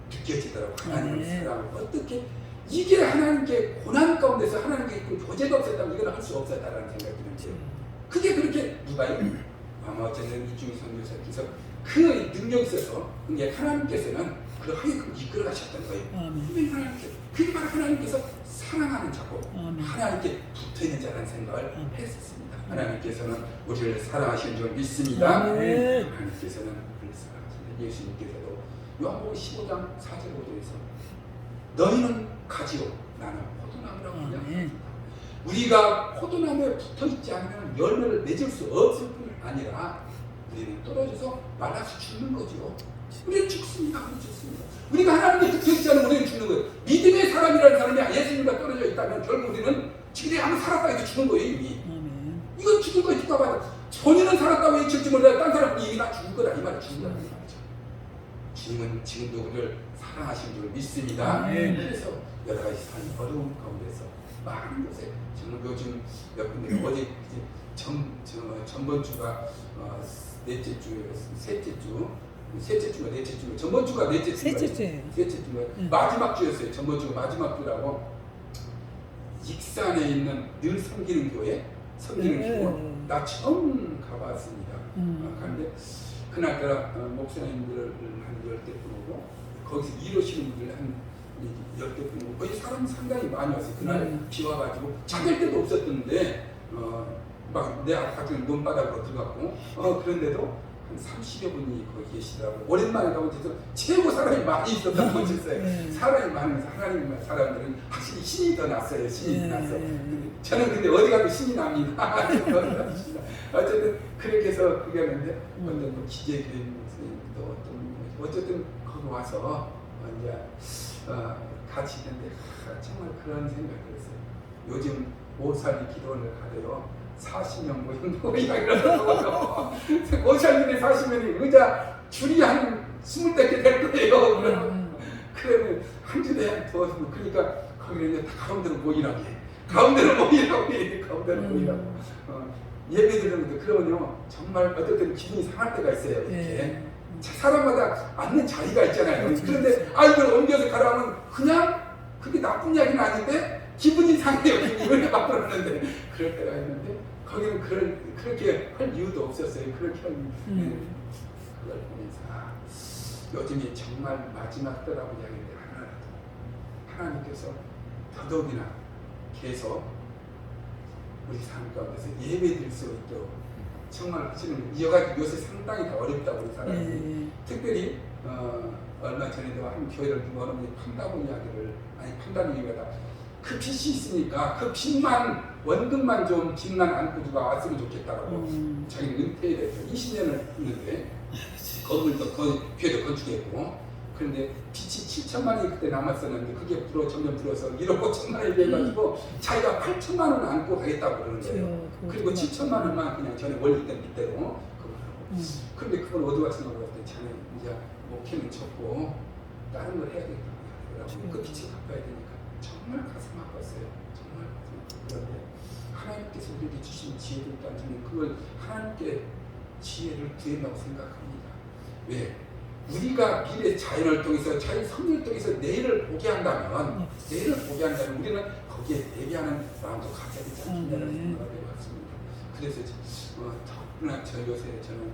느껴지더라고. 하나님을 사랑하고 어떻게 이게 하나님께 고난 가운데서 하나님께 그 교제가 없었다면 이건 할 수 없었다라는 생각이 들었죠. 그게 그렇게 누가 아마 어쨌든 이중희 선교사께서 그 능력이 있어서 근데 하나님께서는 그 하게끔 이끌어 가셨던 거예요. 그게 바로 하나님께서 사랑하는 자고 하나님께 붙어있는 자라는 생각을 했었습니다. 하나님께서는 우리를 사랑하시는 줄 믿습니다. 하나님께서는 우리를 사랑하십니다. 예수님께서도 요한복음 15장 4절 5절에서 너희는 가지요 나는 포도나무라고 그냥 우리가 포도나무에 붙어있지 않으면 열매를 맺을 수 없을 뿐 아니라 우리는 떨어져서 말라서 죽는 거죠. 우리는 죽습니다. 우리가 하나님께 붙어있지 않으면 우리는 죽는 거예요. 믿음의 사람이라는 사람이 예수님과 떨어져 있다면 결국 우리는 지금 아무 살았다 해도 죽은 거예요 이미. 이건 죽은 거예요. 누가 봐도 본인은 살았다고 외칠지 몰라도 딴 사람은 이미 다 죽은 거다 이 말이 죽은 거다 이 말이죠. 주님은 지금도 우리를 사랑하시는 줄 믿습니다. 그래서 여러 가지 삶 어려운 가운데서 많은 곳에 저는 요즘 몇 군데 어제 전번 주가 넷째 주가 넷째 주 전번 주가 넷째 주가 마지막 주였어요. 전번 주가 마지막 주라고 익산에 있는 늘 섬기는 교회 교회 나 처음 가봤습니다. 그런데 그날 목사님들을 한 10대 오고 거기서 일하시는 분들 한 10대 오고 거기 사람 상당히 많이 왔어요. 그날 비 와가지고 찾을 데도 없었던데 막 내 아파트 논바닥으로 들어갔고 그런데도 한 30여 분이 거기 계시더라고요. 오랜만에 가보면서 최고 사람이 많이 있었다고 하셨어요. 사람이 많으면서 하나님 사람들은 확실히 신이 더 났어요. 신이 났어요. 저는 근데 어디 가도 신이 납니다. 어쨌든 그렇게 해서 그게 하는데 어떤 뭐 기재교인 목사님도 어쨌든 거기 와서 이제 같이 있는데 정말 그런 생각을 했어요. 요즘 오살리 기도원을 가도요. 40명 모인다고 이야기를 하더라고요. 오살리에 40명이 의자 줄이 한 20대 개 될 거예요. 그러면 한 주에 더 그러니까 거기는 이제 다 가운데로 모이라고 해. 가운데로 모이라고. 예배 드리는데 그러면요 정말 어떨 때는 기분이 상할 때가 있어요. 이렇게 사람마다 앉는 자리가 있잖아요. 그런데 이걸 옮겨서 가라면 그냥 그게 나쁜 이야기는 아닌데 기분이 상해요. 기분이 막 그러는데 그럴 때가 있는데 거기는 그렇게 할 이유도 없었어요. 그렇게 하는 그걸 보면서 요즘이 정말 마지막 때라고 이야기했는데 하나님께서 더더욱이나 계속 우리 삶 가운데서 예배 드릴 수 있도록 정말 하시는 이어가지고 요새 상당히 더 어렵다고 우리 사람들이 특별히 얼마 전에도 한 교회를 두고 어느 분이 판다고 이야기를 판다는 이유가 그 빚이 있으니까 그 빚만 원금만 좀 빚만 안고 누가 왔으면 좋겠다라고 자기는 은퇴에 대해서 20년을 했는데 건물도 교회도 건축했고 그런데 빚이 7천만 원이 그때 남았었는데 그게 점점 불어서 1억 5천만 원이 돼가지고 자기가 8천만 원 안고 가겠다고 그러는 거예요. 그리고 7천만 원만 그냥 전에 원리 있던 빚대로 그거 하고 그런데 그걸 어디가서 나오고 했더니 자네 이제 목회는 접고 다른 걸 해야겠다고 하더라고요. 그 빛을 갚아야 되니까 정말 가슴 아팠어요. 정말 가슴 아팠어요. 그런데 하나님께서 우리에게 주신 지혜를 따지면 그걸 하나님께 지혜를 구한다고 생각합니다. 왜? 우리가 미래 자연을 통해서 자연 섭리를 통해서 내일을 보게 한다면 우리는 거기에 대비하는 마음도 가져야 되지 않겠냐는 생각을 해봤습니다. 그래서 더구나 요새 저는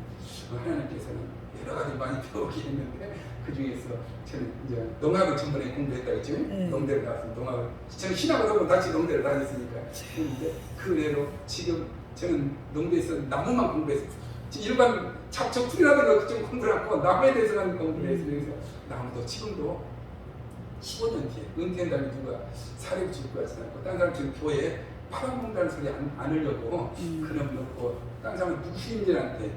하나님께서는 여러 가지 많이 배우게 했는데 그 중에서 저는 이제 농학을 전번에 공부했다고 했죠. 농대를 나왔으면 농학을 저는 신학을 하고 같이 농대를 다녔으니까 그런데 그 외로 지금 저는 농대에서 나무만 공부했어요. 일반 잡초 풀이라든가 그쪽 공부를 하고 나무에 대해서만 공부를 했어요. 그래서 나무도 지금도 15년 뒤에 은퇴한다면 누가 사례를 줄 것 같지 않고 딴 사람 지금 교회에 팔아먹는다는 소리 안 하려고 그럼 놓고 딴 사람은 누구 후임들한테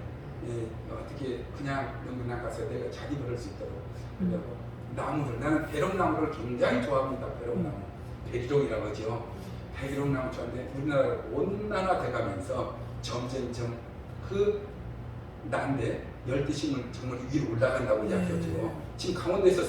어떻게 그냥 농구나 가서 내가 자기 벌을 수 있도록 그러고 나무를 나는 배롱나무를 굉장히 좋아합니다. 배롱나무 백일홍이라고 하죠. 백일홍나무 좋아하는데 우리나라가 온난화 돼가면서 점점점 그 난데 열대식물 정말 위로 올라간다고 이야기하죠. 지금 강원도에서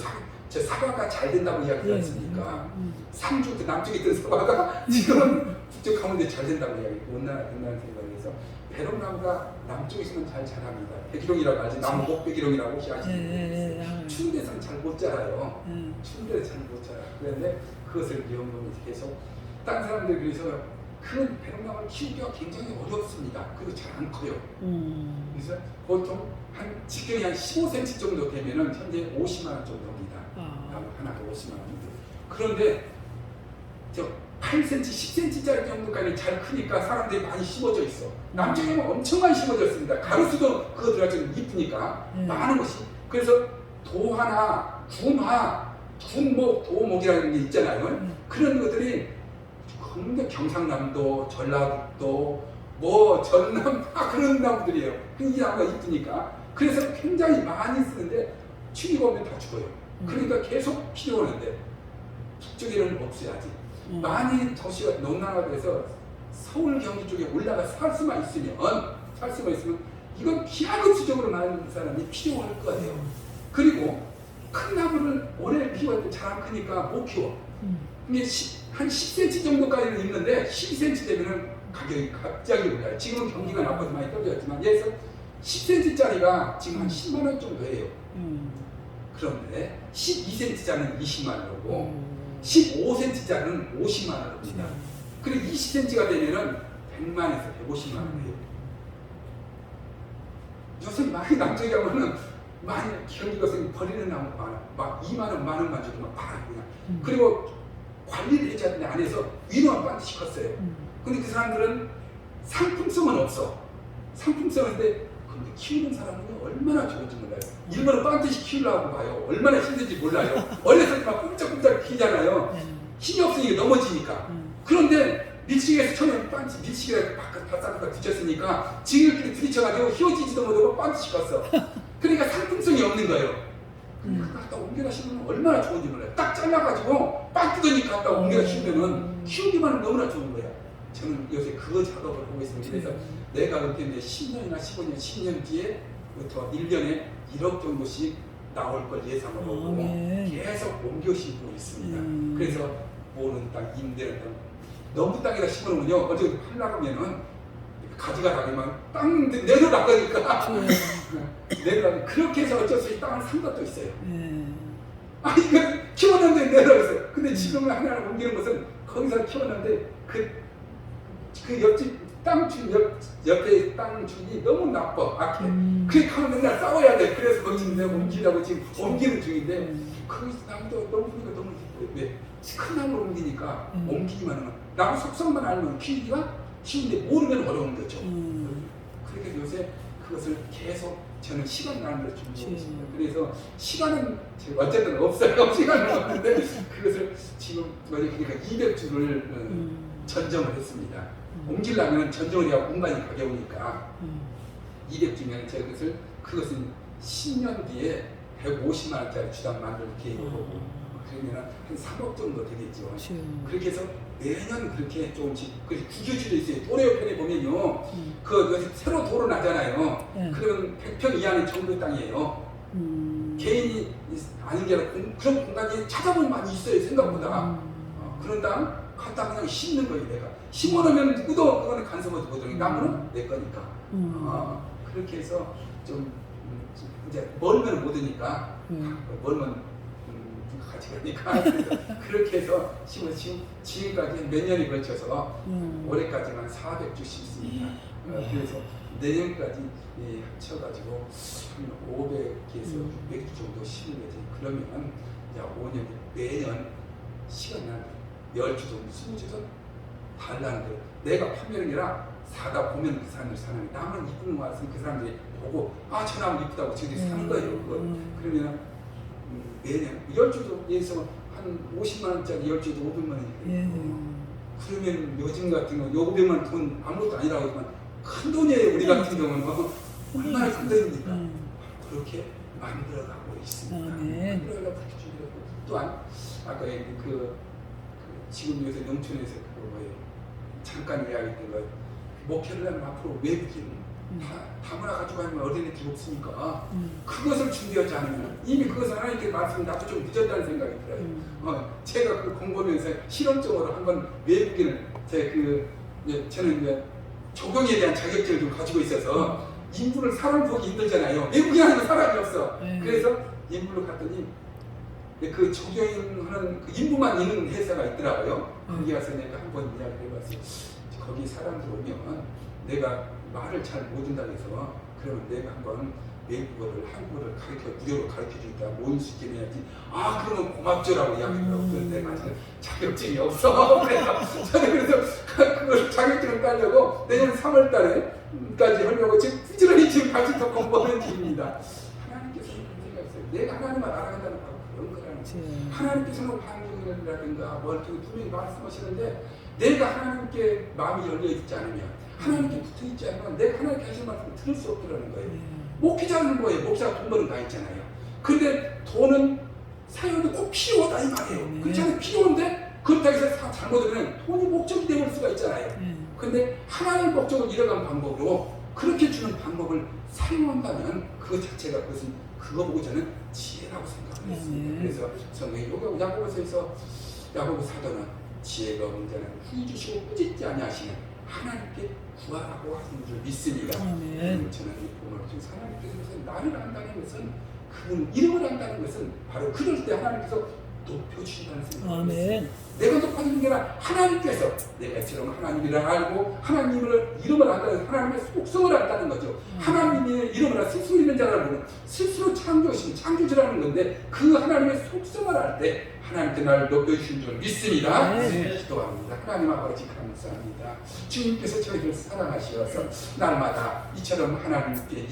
사과가 잘 된다고 이야기하지 않습니까? 상주 남쪽에 있던 사과가 지금은 북쪽 강원도에 잘 된다고 이야기해요. 온난화 된다는 생각에서 배롱나무가 남쪽에서는 잘 자랍니다. 백일홍이라고 하지 나무 목백일홍이라고 혹시 아시는 추운 데서는 잘 못 자라요. 추운 데서 잘 못 자라. 그런데 그것을 연구하면서 계속 딴 사람들 그래서 큰 배롱나무를 키우기가 굉장히 어렵습니다. 그리고 잘 안 커요. 그래서 보통 한 직경이 한 15cm 정도 되면은 현재 50만 원 정도입니다. 나무 하나가 50만 원 정도. 그런데 저 8cm, 10cm짜리 정도까지 잘 크니까 사람들이 많이 심어져 있어. 남쪽에는 엄청 많이 심어졌습니다. 가로수도 그거 들어가 좀 이쁘니까 많은 것이. 그래서 도화나 군화, 군목, 도목이라는 게 있잖아요. 그런 것들이 근데 경상남도, 전라북도, 뭐 전남 다 그런 나무들이에요. 이 나무가 이쁘니까. 그래서 굉장히 많이 쓰는데 추위가 오면 다 죽어요. 그러니까 계속 필요하는데 북쪽에는 없어야지. 많이 도시가 농락화돼서 서울 경기 쪽에 올라가 살 수만 있으면 이건 기하급수적으로 많은 사람이 필요할 거예요. 그리고 큰 나무를 오래 키웠는데 잘 안 크니까 못 키워. 근데 한 10cm 정도까지는 있는데 12cm 되면은 가격이 갑자기 올라요. 지금은 경기가 나빠서 많이 떨어졌지만 예에서 10cm짜리가 지금 한 10만 원 정도예요. 그런데 12cm짜리는 20만 원이고 15cm짜리는 50만 원입니다. 그리고 20cm가 되면은 100만에서 150만 원이에요. 요새 많이 남쪽에 가면은 많이 경기가 버리는 나무 많아. 막 2만 원, 만 원만 줘도 막 팔아요 그냥. 그리고 관리를 해줘야 되는데 안에서 위로만 반드시 컸어요. 근데 그 사람들은 상품성은 없어. 상품성인데 근데 키우는 사람은 얼마나 좋은지 몰라요. 일본은 반드시 키우려고 봐요. 얼마나 힘든지 몰라요. 어렸을 때 막 꼼짝꼼짝 키잖아요. 힘이 없으니까 넘어지니까. 그런데 밀치기에서 처음에 반드시 밀치기가 바싹바싹 붙였으니까 지들끼리 부딪혀가지고 휘어지지도 못하고 반드시 컸어. 그러니까 상품성이 없는 거예요. 그거 갖다 옮겨다 심으면 얼마나 좋은지 몰라요. 딱 잘라가지고 빡 뜯으니까 갖다 옮겨다 심으면은 키우기만 하면 너무나 좋은 거야. 저는 요새 그거 작업을 하고 있습니다. 그래서 내가 그때 10년이나 15년, 10년 뒤에부터 1년에 1억 정도씩 나올 걸 예상을 하고 계속 옮겨 심고 있습니다. 그래서 모르는 땅, 임대는 땅, 너무 땅에다 심어놓으면요. 어디 팔라고면은 가지가 나가면 땅 내려나가니까 내려가면 그렇게 해서 어쩔 수 없이 땅을 산 것도 있어요. 아 이거 키웠는데 내려가세요. 근데 지금은 하나를 옮기는 것은 거기서 키웠는데 그 옆집 땅주인 옆에 땅 주인이 너무 나빠 악해. 그러니까 하면 맨날 싸워야 돼. 그래서 거기서 내가 옮기려고 지금 옮기는 중인데 거기서 나무도 너무 크니까 너무 왜? 큰 나무를 옮기니까 옮기기만 하면 나무 속성만 알면 키우는데 모르면 어려운 거죠. 그러니까 요새 그것을 계속 저는 시간 나는 걸 준비하고 있습니다. 그래서 시간은 어쨌든 없어요. 시간은 없는데 그것을 지금 그러니까 200주를 전정을 했습니다. 옮기려면 전정을 해야 공간이 가져오니까 200주면 제가 그것은 10년 뒤에 150만 원짜리 주당 만들 계획으로 그러면 한 3억 정도 되겠죠. 그렇게 해서 매년 그렇게 조금씩 구교실에 있어요. 도로 옆에 보면요. 그 요새 새로 도로 나잖아요. 그러면 100평 이하는 정부 땅이에요. 개인이 아닌 게 아니라 그런 공간이 찾아보면 많이 있어요, 생각보다. 그런 땅 갖다 그냥 심는 거예요. 내가 심어놓으면 누구도 그거는 간섭하지 못하는 나무는 내 거니까. 그렇게 해서 좀 이제 멀면 못 오니까 멀면 같이 가니까 그렇게 해서 지금까지 몇 년에 걸쳐서 올해까지만 400주 심습니다. 그래서 내년까지 합쳐가지고 한 500에서 600주 정도 심는 거지. 그러면 이제 5년 매년 시간 난 10주 정도 20주 정도 달라는데 내가 판매는 아니라 사다 보면 그 사람들 사는 나만 이쁜 거 같으면 그 사람들이 보고 아 저 나무 이쁘다고 저기 사는 거예요. 그러면 매년 10주도에서 한 50만 원짜리 10주도 500만 원이에요. 그러면 요즘 같은 거 500만 원 돈 아무것도 아니라고 하지만 큰 돈이에요. 우리 같은 경우는 얼마나 큰 돈입니까? 그렇게 만들어가고 있습니다. 만들어가고 그렇게 준비하고 또한 아까 얘기 지금 요새 농촌에서 그거 뭐예요? 잠깐 이야기했던 거 목회를 하면 앞으로 외국인 다문화 가지고 하면 어린애들이 없으니까 그것을 준비하지 않으면 이미 그것을 하나님께 말씀이 나도 좀 늦었다는 생각이 들어요. 제가 그 공부하면서 실험적으로 한번 외국인을 저는 이제 조경에 대한 자격증을 좀 가지고 있어서 인부를 사람 보기 힘들잖아요. 외국인 하는 사람이 없어. 그래서 인부를 갔더니 그 조경하는 그 인부만 있는 회사가 있더라고요. 거기 가서 내가 한번 이야기를 해봤어요. 거기 사람들 오면 내가 말을 잘 못한다고 해서 그러면 내가 한번 외국어를 한국어를 무료로 가르쳐주겠다 모일 수 있게 해야지. 아 그러면 고맙죠라고 이야기하더라고요. 그런데 내가 아직 자격증이 없어. 그래서 저는 그걸 자격증을 따려고 내년 3월 달에까지 하려고 지금 부지런히 지금 같이 더 공부하는 중입니다. 하나님께서는 그런 생각했어요. 내가 하나님을 알아간다는 거 그런 거라는 거예요. 하나님께서는 환경이라든가 뭘 분명히 말씀하시는데 내가 하나님께 마음이 열려있지 않으면 하나님께 붙어있지 않으면 내가 하나님께 하신 말씀을 들을 수 없더라는 거예요. 목회자는 뭐예요? 목회자가 돈 버는 다 있잖아요. 근데 돈은 사용도 꼭 필요하다 이 말이에요. 그렇잖아요. 필요한데 그렇다고 해서 잘못하면 돈이 목적이 되어올 수가 있잖아요. 근데 하나님의 목적을 이뤄가는 방법으로 그렇게 주는 방법을 사용한다면 그 자체가 그거 보고 저는 지혜라고 생각을 했습니다. 그래서 성경의 야고보서에서 야고보 사도는 지혜가 없는 자는 후히 주시고 꾸짖지 아니하시는 하나님께 구하라고 하시는 줄 믿습니다. 저는 이 본문을 통해서 하나님께서 나를 안다는 것은 그분 이름을 안다는 것은 바로 그럴 때 하나님께서 높여주신다는 생각을 했어요. 내가 높아지는 게 아니라 하나님께서 내가 이처럼 하나님이라 알고 하나님을 이름을 안다는 하나님의 속성을 안다는 거죠. 하나님의 이름을 알 스스로 있는 자라는 스스로 창조신 창조주라는 건데 그 하나님의 속성을 알 때 하나님께 나를 높여주신 줄 믿습니다. 기도합니다. 하나님 아버지 감사합니다. 주님께서 저희를 사랑하셔서 날마다 이처럼 하나님께